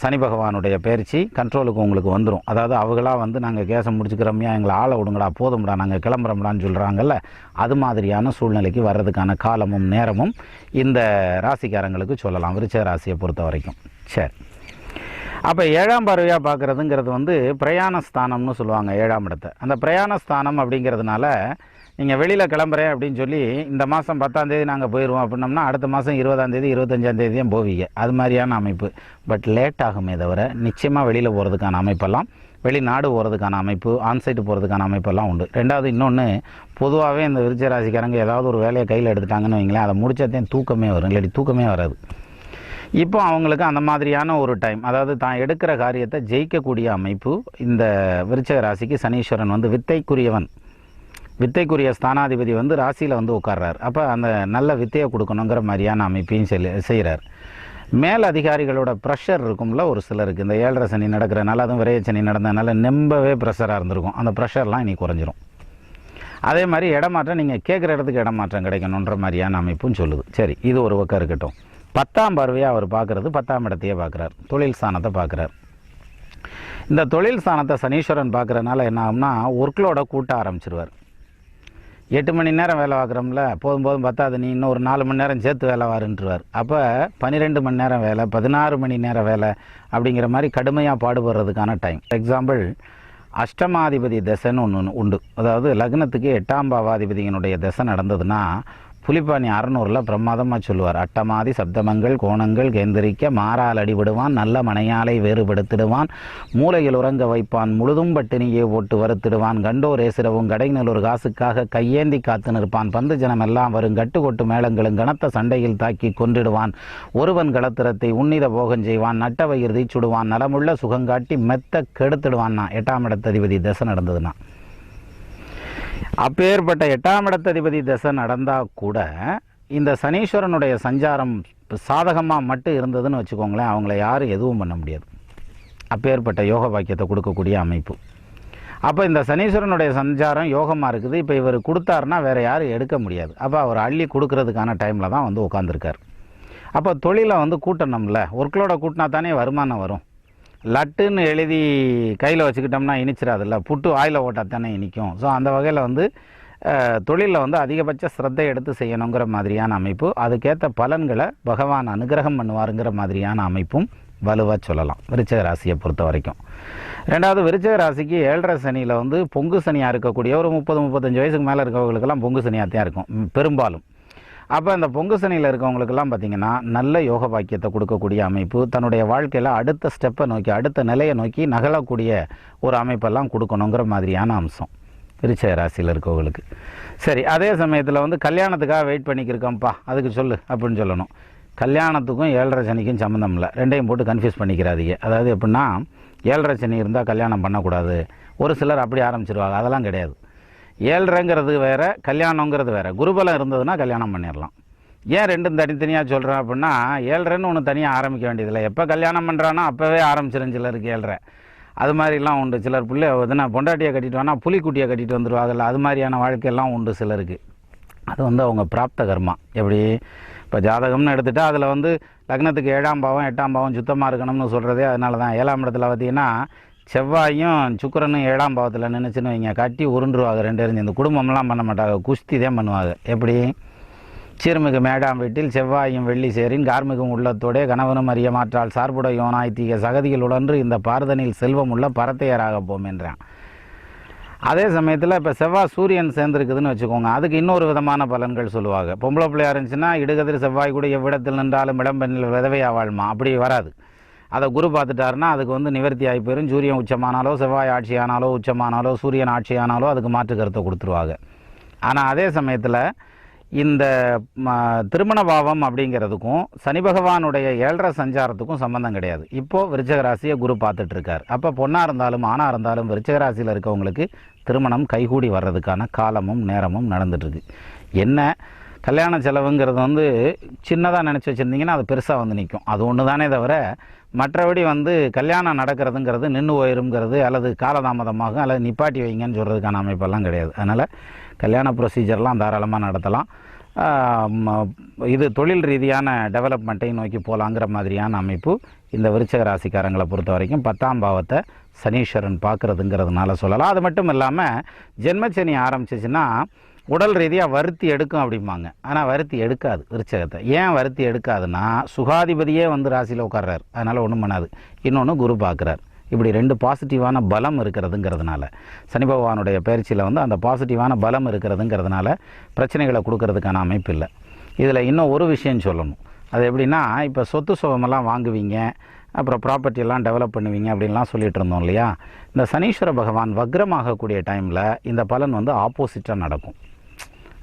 சனி பகவானுடைய பயிற்சி கண்ட்ரோலுக்கு உங்களுக்கு வந்துடும். அதாவது அவங்களா வந்து நாங்கள் கேஸை முடிச்சுக்கிறோம்யா, எங்களை ஆளை விடுங்கடா, போதும்டா, நாங்கள் கிளம்புறோம்டான்னு சொல்கிறாங்கல்ல, அது மாதிரியான சூழ்நிலைக்கு வர்றதுக்கான காலமும் நேரமும் இந்த ராசிக்காரங்களுக்கு சொல்லலாம், விருச்சிக ராசியை பொறுத்த வரைக்கும். சரி, அப்போ 7ஆம் பார்வையாக பார்க்குறதுங்கிறது வந்து பிரயாண ஸ்தானம்னு சொல்லுவாங்க 7ஆம் இடத்தை. அந்த பிரயாண ஸ்தானம் அப்படிங்கிறதுனால நீங்கள் வெளியில் கிளம்புறேன் அப்படின்னு சொல்லி இந்த மாதம் 10ஆம் தேதி நாங்கள் போயிடுவோம் அப்படின்னோம்னா அடுத்த மாதம் 20ஆம் தேதி 25ஆம் தேதியும் போவீங்க. அது மாதிரியான அமைப்பு. பட் லேட் ஆகுமே தவிர நிச்சயமாக வெளியில் போகிறதுக்கான அமைப்பெல்லாம், வெளிநாடு போகிறதுக்கான அமைப்பு, ஆன்சைட்டு போகிறதுக்கான அமைப்பெல்லாம் உண்டு. ரெண்டாவது இன்னொன்று, பொதுவாகவே இந்த விருச்சிக ராசிக்காரங்க ஏதாவது ஒரு வேலையை கையில் எடுத்துட்டாங்கன்னு வைங்களேன், அதை முடிச்சதையும் தூக்கமே வரும், இல்லாட்டி தூக்கமே வராது. இப்போ அவங்களுக்கு அந்த மாதிரியான ஒரு டைம், அதாவது தான் எடுக்கிற காரியத்தை ஜெயிக்கக்கூடிய அமைப்பு இந்த விருச்சிக ராசிக்கு சனீஸ்வரன் வந்து வித்தைக்குரியவன், வித்தைக்குரிய ஸ்தானாதிபதி வந்து ராசியில் வந்து உட்கார்றார். அப்போ அந்த நல்ல வித்தையை கொடுக்கணுங்கிற மாதிரியான அமைப்பையும் செய்கிறார். மேல் அதிகாரிகளோட ப்ரெஷர் இருக்கும்ல ஒரு சிலருக்கு, இந்த 7.5 சனி நடக்கிறனால, அதுவும் விரைய சனி நடந்ததுனால நம்பவே ப்ரெஷராக இருந்திருக்கும். அந்த ப்ரெஷர்லாம் இனி குறைஞ்சிரும். அதே மாதிரி இடமாற்றம், நீங்கள் கேட்குற இடத்துக்கு இடமாற்றம் கிடைக்கணுன்ற மாதிரியான அமைப்பும் சொல்லுது. சரி, இது ஒரு பக்கம் இருக்கட்டும். 10ஆம் பார்வையாக அவர் பார்க்குறது 10ஆம் இடத்தையே பார்க்குறார், தொழில் ஸ்தானத்தை பார்க்குறார். இந்த தொழில் ஸ்தானத்தை சனீஸ்வரன் பார்க்குறதுனால என்ன ஆகும்னா, ஒர்க்லோட கூட்ட ஆரம்பிச்சிருவார். 8 மணி நேரம் வேலை பார்க்குறோம்ல, போதும் போதும் பத்தாது, நீ இன்னும் ஒரு 4 மணி நேரம் சேர்த்து வேலை வாருன்றுவார். அப்போ 12 மணி நேரம் வேலை, 16 மணி நேரம் வேலை அப்படிங்கிற மாதிரி கடுமையாக பாடுபடுறதுக்கான டைம். எக்ஸாம்பிள், அஷ்டமாதிபதி தசைன்னு ஒன்று உண்டு. அதாவது லக்னத்துக்கு 8ஆம் பாவாதிபதியினுடைய தசை நடந்ததுன்னா புலிப்பாணி 600ல் பிரமாதமாக சொல்லுவார். அட்டமாதி சப்தமங்கள் கோணங்கள் கேந்திரிக்க மாறால் அடிபடுவான், நல்ல மனையாலை வேறுபடுத்திடுவான், மூலையில் உறங்க வைப்பான், முழுதும் பட்டினியே போட்டு வருத்திடுவான், கண்டோர் ஏசிரவும் கடைநல் ஒரு காசுக்காக கையேந்தி காத்து நிற்பான், பந்து ஜனம் எல்லாம் வரும் கட்டு கொட்டு மேளங்களும் கனத்த சண்டையில் தாக்கி கொன்றிடுவான், ஒருவன் களத்திரத்தை உன்னித போகம் செய்வான், நட்ட வயிறு தீச்சுடுவான், நலமுள்ள சுகங்காட்டி மெத்த கெடுத்துடுவான்னா 8ஆம் இடத்ததிபதி தசை நடந்ததுன்னா. அப்பேற்பட்ட 8ஆம் இடத்ததிபதி தசை நடந்தால் கூட இந்த சனீஸ்வரனுடைய சஞ்சாரம் சாதகமாக மட்டும் இருந்ததுன்னு வச்சுக்கோங்களேன், அவங்கள யாரும் எதுவும் பண்ண முடியாது. அப்பேற்பட்ட யோக பாக்கியத்தை கொடுக்கக்கூடிய அமைப்பு. அப்போ இந்த சனீஸ்வரனுடைய சஞ்சாரம் யோகமாக இருக்குது. இப்போ இவர் கொடுத்தாருன்னா வேறு யாரும் எடுக்க முடியாது. அப்போ அவர் அள்ளி கொடுக்கறதுக்கான டைமில் தான் வந்து உட்காந்துருக்கார். அப்போ தொழிலை வந்து கூட்டணும்ல, ஒர்க்லோட கூட்டினா தானே வருமானம் வரும். லட்டுன்னு எழுதி கையில் வச்சுக்கிட்டோம்னா இனிச்சிடாதுல்ல, புட்டு ஆயில் ஓட்டால் தானே இனிக்கும். ஸோ அந்த வகையில் வந்து தொழிலில் வந்து அதிகபட்ச ஸ்ரத்தை எடுத்து செய்யணுங்கிற மாதிரியான அமைப்பு, அதுக்கேற்ற பலன்களை பகவான் அனுகிரகம் பண்ணுவாருங்கிற மாதிரியான அமைப்பும் வலுவாக சொல்லலாம் விருச்சிக ராசியை பொறுத்த வரைக்கும். ரெண்டாவது, விருச்சிக ராசிக்கு 7.5 சனியில் வந்து பொங்கு சனியாக இருக்கக்கூடிய ஒரு 30-35 வயசுக்கு மேலே இருக்கவங்களுக்கெல்லாம் பொங்கு சனியாக தான் இருக்கும் பெரும்பாலும். அப்போ அந்த பொங்கு சனியில் இருக்கவங்களுக்கெல்லாம் பார்த்திங்கன்னா நல்ல யோக பாக்கியத்தை கொடுக்கக்கூடிய அமைப்பு, தன்னுடைய வாழ்க்கையில் அடுத்த ஸ்டெப்பை நோக்கி அடுத்த நிலையை நோக்கி நகலக்கூடிய ஒரு அமைப்பெல்லாம் கொடுக்கணுங்கிற மாதிரியான அம்சம் விருச்சிக ராசியில் இருக்கவங்களுக்கு. சரி, அதே சமயத்தில் வந்து கல்யாணத்துக்காக வெயிட் பண்ணிக்கிருக்கோம்ப்பா அதுக்கு சொல்லு அப்படின்னு சொல்லணும். கல்யாணத்துக்கும் 7.5 சனிக்கும் சம்மந்தம் இல்லை, ரெண்டையும் போட்டு கன்ஃபியூஸ் பண்ணிக்கிறாதீங்க. அதாவது எப்படின்னா 7.5 சனி இருந்தால் கல்யாணம் பண்ணக்கூடாது, ஒரு சிலர் அப்படி ஆரம்பிச்சிருவாங்க. அதெல்லாம் கிடையாது. 7.5ங்கிறது வேறு, கல்யாணங்கிறது வேறு. குருபலம் இருந்ததுன்னா கல்யாணம் பண்ணிடலாம். ஏன் ரெண்டும் தனித்தனியாக சொல்கிறேன் அப்படின்னா, 7.5ன்னு ஒன்று தனியாக ஆரம்பிக்க வேண்டியதில்லை. எப்போ கல்யாணம் பண்ணுறானோ அப்போவே ஆரம்பிச்சிடும் சிலருக்கு 7.5. அது மாதிரிலாம் உண்டு. சிலர் பிள்ளை எதுனா பொண்டாட்டியை கட்டிட்டு வேணா புலிக்குட்டியை கட்டிட்டு வந்துடுவாங்கல்ல, அது மாதிரியான வாழ்க்கையெல்லாம் உண்டு சிலருக்கு. அது வந்து அவங்க பிராப்த கர்மா. எப்படி இப்போ ஜாதகம்னு எடுத்துகிட்டா அதில் வந்து லக்னத்துக்கு 7ஆம் பாவம் 8ஆம் பாவம் சுத்தமாக இருக்கணும்னு சொல்கிறதே அதனால தான். 7ஆம் இடத்துல பார்த்திங்கன்னா செவ்வாயும் சுக்கிரனும் 7ஆம் பாவத்தில் நினச்சின்னு வைங்க, கட்டி உருண்டுருவாங்க ரெண்டு எரிஞ்சு. இந்த குடும்பம்லாம் பண்ண மாட்டாங்க, குஸ்தி தான் பண்ணுவாங்க. எப்படி சீர்மிகு மேடாம் வீட்டில் செவ்வாயும் வெள்ளி சேரின் கார்மிகும் உள்ளத்தோடே கணவனும் அறிய மாற்றால் சார்புட யோனாய் தீக சகதிகள் உடன்று இந்த பார்தனில் செல்வம் உள்ள பரத்தையராக போம் என்றான். அதே சமயத்தில் இப்போ செவ்வாய் சூரியன் சேர்ந்துருக்குதுன்னு வச்சுக்கோங்க, அதுக்கு இன்னொரு விதமான பலன்கள் சொல்லுவாங்க. பொம்பளை பிள்ளையா இருந்துச்சுன்னா இடுகதிர் செவ்வாய் கூட எவ்விடத்தில் நின்றாலும் இளம்பெண்ணில் விதவையா வாழ்மா, அப்படி வராது. அதை குரு பார்த்துட்டாருன்னா அதுக்கு வந்து நிவர்த்தி ஆகி போயிடும். சூரியன் உச்சமானாலோ செவ்வாய் ஆட்சியானாலோ உச்சமானாலோ சூரியன் ஆட்சியானாலோ அதுக்கு மாற்று கருத்தை கொடுத்துருவாங்க. ஆனால் அதே சமயத்தில் இந்த திருமண பாவம் அப்படிங்கிறதுக்கும் சனி பகவானுடைய 7.5 சஞ்சாரத்துக்கும் சம்மந்தம் கிடையாது. இப்போது விருச்சிக ராசியை குரு பார்த்துட்ருக்கார். அப்போ பொண்ணாக இருந்தாலும் ஆணாக இருந்தாலும் விருச்சிக ராசியில் இருக்கவங்களுக்கு திருமணம் கைகூடி வர்றதுக்கான காலமும் நேரமும் நடந்துட்டுருக்கு. என்ன கல்யாண செலவுங்கிறது வந்து சின்னதாக நினச்சி வச்சுருந்தீங்கன்னா அது பெருசாக வந்து நிற்கும். அது ஒன்று தானே தவிர மற்றபடி வந்து கல்யாணம் நடக்கிறதுங்கிறது நின்று போயிருங்கிறது அல்லது காலதாமதமாகும் அல்லது நிப்பாட்டி வைங்கன்னு சொல்கிறதுக்கான அமைப்பெல்லாம் கிடையாது. அதனால் கல்யாண ப்ரொசீஜர்லாம் தாராளமாக நடத்தலாம். இது தொழில் ரீதியான டெவலப்மெண்ட்டை நோக்கி போகலாங்கிற மாதிரியான அமைப்பு இந்த விருச்சிக ராசிக்காரங்களை பொறுத்த வரைக்கும் 10ஆம் பாவத்தை சனீஸ்வரன் பார்க்குறதுங்கிறதுனால சொல்லலாம். அது மட்டும் இல்லாமல் ஜென்மச்சனி ஆரம்பிச்சிச்சுன்னா உடல் ரீதியாக வருத்தி எடுக்கும் அப்படிம்பாங்க. ஆனால் வருத்தி எடுக்காது விருச்சகத்தை. ஏன் வருத்தி எடுக்காதுன்னா சுகாதிபதியே வந்து ராசியில் உட்கார்றாரு, அதனால் ஒன்றும் பண்ணாது. இன்னொன்று குரு பார்க்குறார். இப்படி 2 பாசிட்டிவான பலம் இருக்கிறதுங்கிறதுனால சனி பகவானுடைய பயிற்சியில் வந்து அந்த பாசிட்டிவான பலம் இருக்கிறதுங்கிறதுனால பிரச்சனைகளை கொடுக்கறதுக்கான அமைப்பு இல்லை. இதில் இன்னும் ஒரு விஷயம் சொல்லணும். அது எப்படின்னா, இப்போ சொத்து சுகமெல்லாம் வாங்குவீங்க, அப்புறம் ப்ராப்பர்ட்டியெல்லாம் டெவலப் பண்ணுவீங்க அப்படின்லாம் சொல்லிகிட்டு இருந்தோம் இல்லையா. இந்த சனீஸ்வர பகவான் வக்ரமாகக்கூடிய டைமில் இந்த பலன் வந்து ஆப்போசிட்டாக நடக்கும்.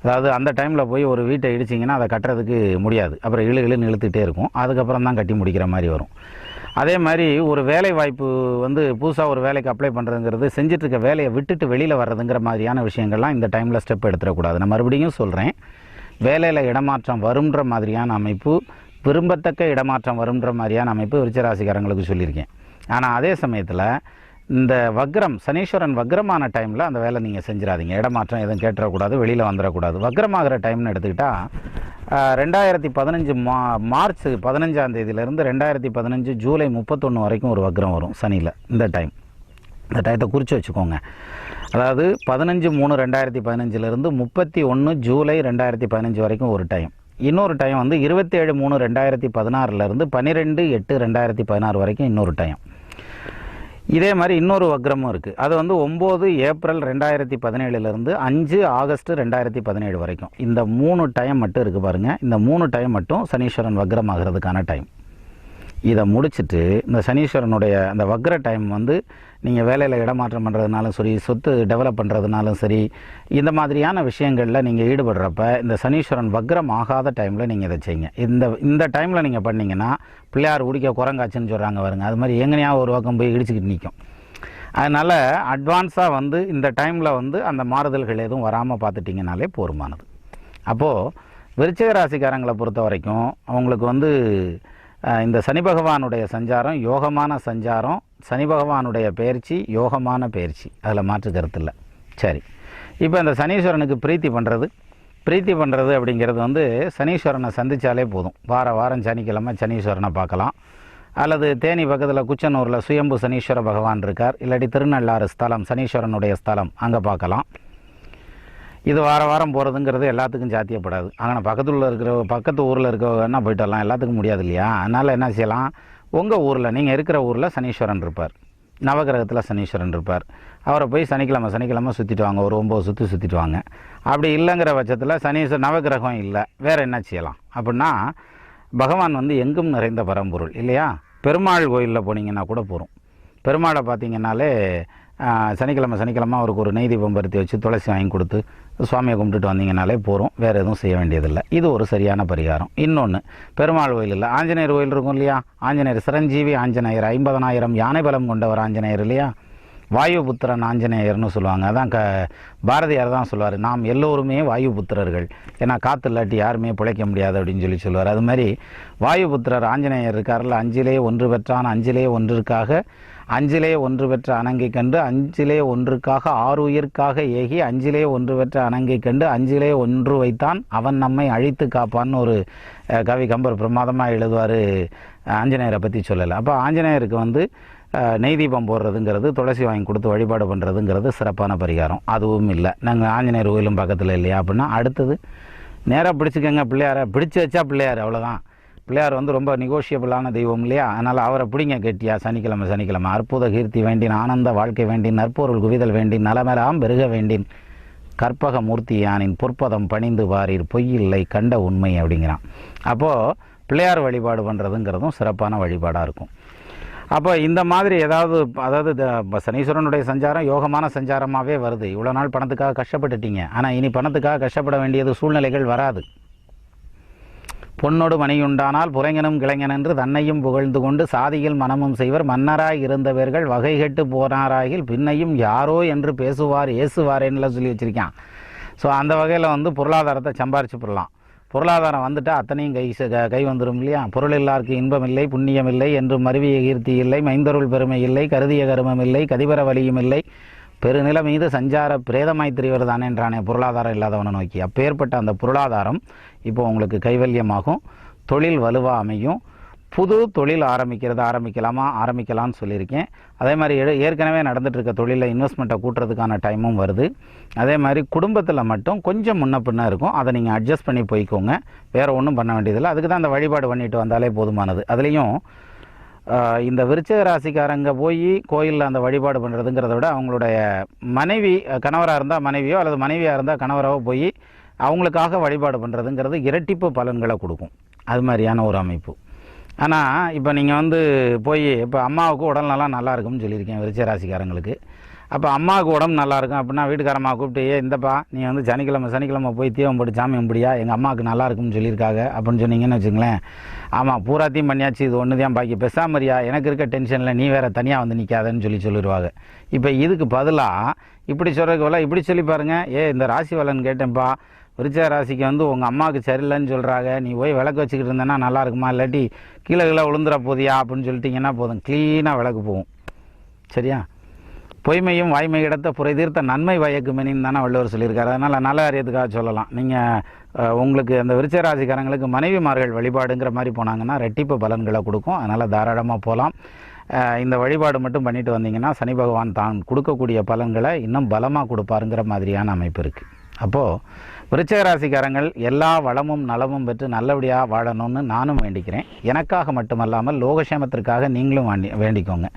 அதாவது அந்த டைமில் போய் ஒரு வீட்டை இடிச்சிங்கன்னா அதை கட்டுறதுக்கு முடியாது, அப்புறம் இழுன்னு இழுத்துகிட்டே இருக்கும், அதுக்கப்புறம் தான் கட்டி முடிக்கிற மாதிரி வரும். அதே மாதிரி ஒரு வேலை வாய்ப்பு வந்து புதுசாக ஒரு வேலைக்கு அப்ளை பண்ணுறதுங்கிறது செஞ்சிட்ருக்க வேலையை விட்டுட்டு வெளியில் வர்றதுங்கிற மாதிரியான விஷயங்கள்லாம் இந்த டைமில் ஸ்டெப் எடுத்துடக்கூடாது. நான் மறுபடியும் சொல்கிறேன், வேலையில் இடமாற்றம் வரும்ன்ற மாதிரியான அமைப்பு, விரும்பத்தக்க இடமாற்றம் வரும்ன்ற மாதிரியான அமைப்பு விருச்சிகராசிக்காரங்களுக்கு சொல்லியிருக்கேன். ஆனால் அதே சமயத்தில் இந்த வக்ரம் சனீஸ்வரன் வக்ரமான டைமில் அந்த வேலை நீங்கள் செஞ்சிடாதீங்க. இடமாற்றம் எதுவும் கேட்டுறக்கூடாது, வெளியில் வந்துடக்கூடாது. வக்ரமாகிற டைம்னு எடுத்துக்கிட்டால் 2015 மார்ச் 15ஆம் தேதியிலேருந்து 2015 ஜூலை 31 வரைக்கும் ஒரு வக்ரம் வரும் சனியில். இந்த டைத்தை குறித்து வச்சுக்கோங்க. அதாவது 15/3/2015 31 ஜூலை 2015 வரைக்கும் ஒரு டைம். இன்னொரு டைம் வந்து 27/3/2016 12/8/2016 வரைக்கும் இன்னொரு டைம். இதே மாதிரி இன்னொரு வக்ரமும் இருக்குது. அது வந்து 9 ஏப்ரல் 2017 5 ஆகஸ்ட் 2017 வரைக்கும். இந்த 3 டைம் மட்டும் இருக்குது பாருங்கள். இந்த 3 டைம் மட்டும் சனீஸ்வரன் வக்ரம் ஆகிறதுக்கான டைம். இதை முடிச்சுட்டு இந்த சனீஸ்வரனுடைய அந்த வக்ர டைம் வந்து நீங்கள் வேலையில் இடமாற்றம் பண்ணுறதுனாலும் சரி, சொத்து டெவலப் பண்ணுறதுனாலும் சரி, இந்த மாதிரியான விஷயங்களில் நீங்கள் ஈடுபடுறப்ப இந்த சனீஸ்வரன் வக்ரம் ஆகாத டைமில் நீங்கள் இதை செய்யுங்க. இந்த டைமில் நீங்கள் பண்ணிங்கன்னா பிள்ளையார் உடிக்க குரங்காச்சுன்னு சொல்கிறாங்க வருங்க, அது மாதிரி எங்கனையா ஒரு பக்கம் போய் இடிச்சுக்கிட்டு நிற்கும். அதனால் அட்வான்ஸாக வந்து இந்த டைமில் வந்து அந்த மாறுதல்கள் எதுவும் வராமல் பார்த்துட்டிங்கனாலே போதுமானது. அப்போது விருச்சிக ராசிக்காரங்களை பொறுத்த வரைக்கும் அவங்களுக்கு வந்து இந்த சனி பகவானுடைய சஞ்சாரம் யோகமான சஞ்சாரம், சனி பகவானுடைய பயிற்சி யோகமான பயிற்சி, அதில் மாற்று கருத்து இல்லை. சரி, இப்போ இந்த சனீஸ்வரனுக்கு பிரீத்தி பண்ணுறது அப்படிங்கிறது வந்து சனீஸ்வரனை சந்தித்தாலே போதும். வாரம் சனிக்கிழமை சனீஸ்வரனை பார்க்கலாம். அல்லது தேனி பக்கத்தில் குச்சனூரில் சுயம்பு சனீஸ்வர பகவான் இருக்கார். இல்லாட்டி திருநள்ளாறு ஸ்தலம் சனீஸ்வரனுடைய ஸ்தலம், அங்கே பார்க்கலாம். இது வாரம் போகிறதுங்கிறது எல்லாத்துக்கும் சாத்தியப்படாது. ஆனால் பக்கத்து ஊரில் இருக்கிறவங்கன்னா போய்ட்டு வரலாம், எல்லாத்துக்கும் முடியாது இல்லையா? அதனால் என்ன செய்யலாம், உங்கள் ஊரில் நீங்கள் இருக்கிற ஊரில் சனீஸ்வரன் இருப்பார், நவகிரகத்தில் சனீஸ்வரன் இருப்பார். அவரை போய் சனிக்கிழமை சுற்றிட்டு வாங்க, ஒரு 9 சுற்றிட்டு வாங்க. அப்படி இல்லைங்கிற பட்சத்தில் நவகிரகம் இல்லை, வேறு என்ன செய்யலாம் அப்படின்னா, பகவான் வந்து எங்கும் நிறைந்த பரம்பொருள் இல்லையா? பெருமாள் கோயிலில் போனீங்கன்னா கூட போகிறோம். பெருமாளை பார்த்தீங்கன்னாலே சனிக்கிழமை அவருக்கு ஒரு நெய் தீபம் பருத்தி வச்சு துளசி வாங்கி கொடுத்து சுவாமியை கும்பிட்டுட்டு வந்தீங்கனாலே போகிறோம், வேறு எதுவும் செய்ய வேண்டியதில்லை. இது ஒரு சரியான பரிகாரம். இன்னொன்று, பெருமாள் கோயில் இல்லை, ஆஞ்சநேயர் கோயில் இருக்கும் இல்லையா? ஆஞ்சநேயர் சிரஞ்சீவி ஆஞ்சநேயர், 50,000 யானை பலம் கொண்டவர் ஆஞ்சநேயர் இல்லையா? வாயுபுத்திரன் ஆஞ்சநேயர்னு சொல்லுவாங்க. அதான் பாரதியார் தான் சொல்லுவார், நாம் எல்லோருமே வாயுபுத்திரர்கள், ஏன்னா காற்று இல்லாட்டி யாருமே பிழைக்க முடியாது அப்படின்னு சொல்லுவார். அது மாதிரி வாயுபுத்திரர் ஆஞ்சநேயர் இருக்கார்ல, 5லே 1 பெற்றான் 5லே 1ற்காக 5லே 1 பெற்ற அணங்கை கண்டு 5லே 1ற்காக 6 உயிர்க்காக ஏகி 5லே 1 பெற்ற அணங்கை கண்டு 5லே 1 வைத்தான் அவன் நம்மை அழித்து காப்பான்னு ஒரு கவி கம்பர் பிரமாதமாக எழுதுவார் ஆஞ்சநேயரை பற்றி சொல்லலை. அப்போ ஆஞ்சநேயருக்கு வந்து நெய் தீபம் போடுறதுங்கிறது, துளசி வாங்கி கொடுத்து வழிபாடு பண்ணுறதுங்கிறது சிறப்பான பரிகாரம். அதுவும் இல்லை, நாங்கள் ஆஞ்சநேயர் கோயிலும் பக்கத்தில் இல்லையா அப்படின்னா, அடுத்தது நேராக பிடிச்சிக்கங்க பிள்ளையாரை, பிடிச்சி வச்சா பிள்ளையார், அவ்வளோதான். பிள்ளையார் வந்து ரொம்ப நெகோஷியபிளான தெய்வம் இல்லையா? அதனால் அவரை பிடிங்க கெட்டியா. சனிக்கிழமை அற்புத கீர்த்தி வேண்டின், ஆனந்த வாழ்க்கை வேண்டின், நற்பொருள் குவிதல் வேண்டின், நலமெல்லாம் பெருக வேண்டின், கற்பக மூர்த்தி யானின் பொற்பதம் பணிந்து வாரீர் பொய்யில்லை கண்ட உண்மை அப்படிங்கிறான். அப்போது பிள்ளையார் வழிபாடு பண்ணுறதுங்கிறதும் சிறப்பான வழிபாடாக இருக்கும். அப்போ இந்த மாதிரி அதாவது சனீஸ்வரனுடைய சஞ்சாரம் யோகமான சஞ்சாரமாகவே வருது. இவ்வளோ நாள் பணத்துக்காக கஷ்டப்பட்டுட்டீங்க, ஆனால் இனி பணத்துக்காக கஷ்டப்பட வேண்டியது சூழ்நிலைகள் வராது. பொன்னோடு மணியுண்டானால் புரைங்கனும் கிளைஞன் என்று தன்னையும் புகழ்ந்து கொண்டு சாதியில் மனமும் செய்வர் மன்னராய் இருந்தவர்கள் வகை கெட்டு போனாராகில் பின்னையும் யாரோ என்று பேசுவார் ஏசுவாரேன்னுலாம் சொல்லி வச்சுருக்கான். ஸோ அந்த வகையில் வந்து பொருளாதாரத்தை சம்பாரிச்சு போடலாம். பொருளாதாரம் வந்துட்டால் அத்தனையும் கை வந்துடும் இல்லையா? பொருள் இல்லாருக்கு இன்பம் இல்லை புண்ணியம் இல்லை என்று மருவிய கீர்த்தி இல்லை மைந்தருள் பெருமை இல்லை கருதிய கருமம் இல்லை கதிபர வலியும் இல்லை பெருநில மீது சஞ்சார பிரேதமாய் திரிவர் தானே என்றானே பொருளாதாரம் இல்லாதவனை நோக்கி. அப்பேற்பட்ட அந்த பொருளாதாரம் இப்போ உங்களுக்கு கைவல்யமாகும், தொழில் வலுவாக அமையும். புது தொழில் ஆரம்பிக்கலான்னு சொல்லியிருக்கேன். அதே மாதிரி ஏற்கனவே நடந்துட்டு இருக்க தொழிலில் இன்வெஸ்ட்மெண்ட்டை கூட்டுறதுக்கான டைமும் வருது. அதே மாதிரி குடும்பத்தில் மட்டும் கொஞ்சம் முன்ன பின்ன இருக்கும், அதை நீங்கள் அட்ஜஸ்ட் பண்ணி போய்க்கோங்க, வேறு ஒன்றும் பண்ண வேண்டியதில்லை. அதுக்கு தான் அந்த வழிபாடு பண்ணிட்டு வந்தாலே போதுமானது. அதுலேயும் இந்த விருச்சிக ராசிக்காரங்க போய் கோயிலில் அந்த வழிபாடு பண்ணுறதுங்கிறத விட அவங்களுடைய மனைவி, கணவராக இருந்தால் மனைவியோ அல்லது மனைவியாக இருந்தால் கணவராகவோ போய் அவங்களுக்காக வழிபாடு பண்ணுறதுங்கிறது இரட்டிப்பு பலன்களை கொடுக்கும். அது மாதிரியான ஒரு அமைப்பு. ஆனால் இப்போ நீங்கள் வந்து போய் இப்போ அம்மாவுக்கு உடல்நலம் நல்லா இருக்கும்னு சொல்லியிருக்கேன் விருச்சிக ராசிக்காரங்களுக்கு. அப்போ அம்மாவுக்கு உடம்பு நல்லாயிருக்கும் அப்படின்னா வீட்டுக்காரம்மா கூப்பிட்டு, இந்தப்பா நீ வந்து சனிக்கிழமை போய் தீபம் போட்டு சாமி கும்பிடியா, எங்கள் அம்மாவுக்கு நல்லா இருக்கும்னு சொல்லியிருக்காங்க அப்படின்னு சொன்னீங்கன்னு வச்சுங்களேன். ஆமாம் பூராத்தையும் பண்ணியாச்சு, இது ஒன்று தான் பாக்கி, பெசாமரியா எனக்கு இருக்க டென்ஷனில் நீ வேறு தனியாக வந்து நிற்காதன்னு சொல்லிடுவாங்க. இப்போ இதுக்கு பதிலாக இப்படி சொல்கிறதுக்கு பதிலாக இப்படி சொல்லி பாருங்கள், இந்த ராசி பலன் கேட்டேன்ப்பா, விருச்சிக ராசிக்கு வந்து உங்கள் அம்மாவுக்கு சரியில்லைன்னு சொல்கிறாங்க, நீ போய் விளக்கு வச்சுக்கிட்டு இருந்தேன்னா நல்லா இருக்குமா, இல்லாட்டி கீழே விழுந்துட போதியா அப்படின்னு சொல்லிட்டிங்கன்னா போதும், க்ளீனாக விளக்கு போகும். சரியா? பொய்மையும் வாய்மை இடத்த புரை தீர்த்த நன்மை வயக்குமெனின்னு தானே வள்ளுவர் சொல்லியிருக்காரு. அதனால் நல்ல காரியத்துக்காக சொல்லலாம். நீங்கள் உங்களுக்கு அந்த விருச்சிக ராசிக்காரங்களுக்கு மனைவிமார்கள் வழிபாடுங்கிற மாதிரி போனாங்கன்னா ரெட்டிப்பு பலன்களை கொடுக்கும். அதனால் தாராளமாக போகலாம். இந்த வழிபாடு மட்டும் பண்ணிட்டு வந்தீங்கன்னா சனி பகவான் தான் கொடுக்கக்கூடிய பலன்களை இன்னும் பலமாக கொடுப்பாருங்கிற மாதிரியான அமைப்பு இருக்குது. அப்போது விருச்சிக ராசிக்காரங்கள் எல்லா வளமும் நலமும் பெற்று நல்லபடியாக வாழணும்னு நானும் வேண்டிக்கிறேன். எனக்காக மட்டுமல்லாமல் லோகக்ஷேமத்திற்காக நீங்களும் வேண்டிக்கோங்க.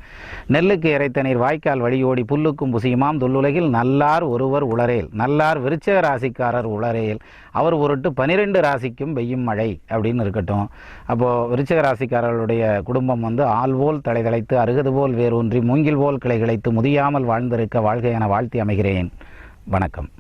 நெல்லுக்கு இறைத்த நீர் வாய்க்கால் வழியோடி புல்லுக்கும் புசியுமாம் துல்லுலகில் நல்லார் ஒருவர் உளரேல், நல்லார் விருச்சிக ராசிக்காரர் உளரேல், அவர் பொருட்டு 12 ராசிக்கும் பெய்யும் மழை அப்படின்னு இருக்கட்டும். அப்போது விருச்சிக ராசிக்காரர்களுடைய குடும்பம் ஆள்போல் தலைதளைத்து அருகது போல் வேரூன்றி மூங்கில் போல் கிளை கிளைத்து முதியாமல் வாழ்ந்திருக்க வாழ்க என வாழ்த்தி அமைகிறேன். வணக்கம்.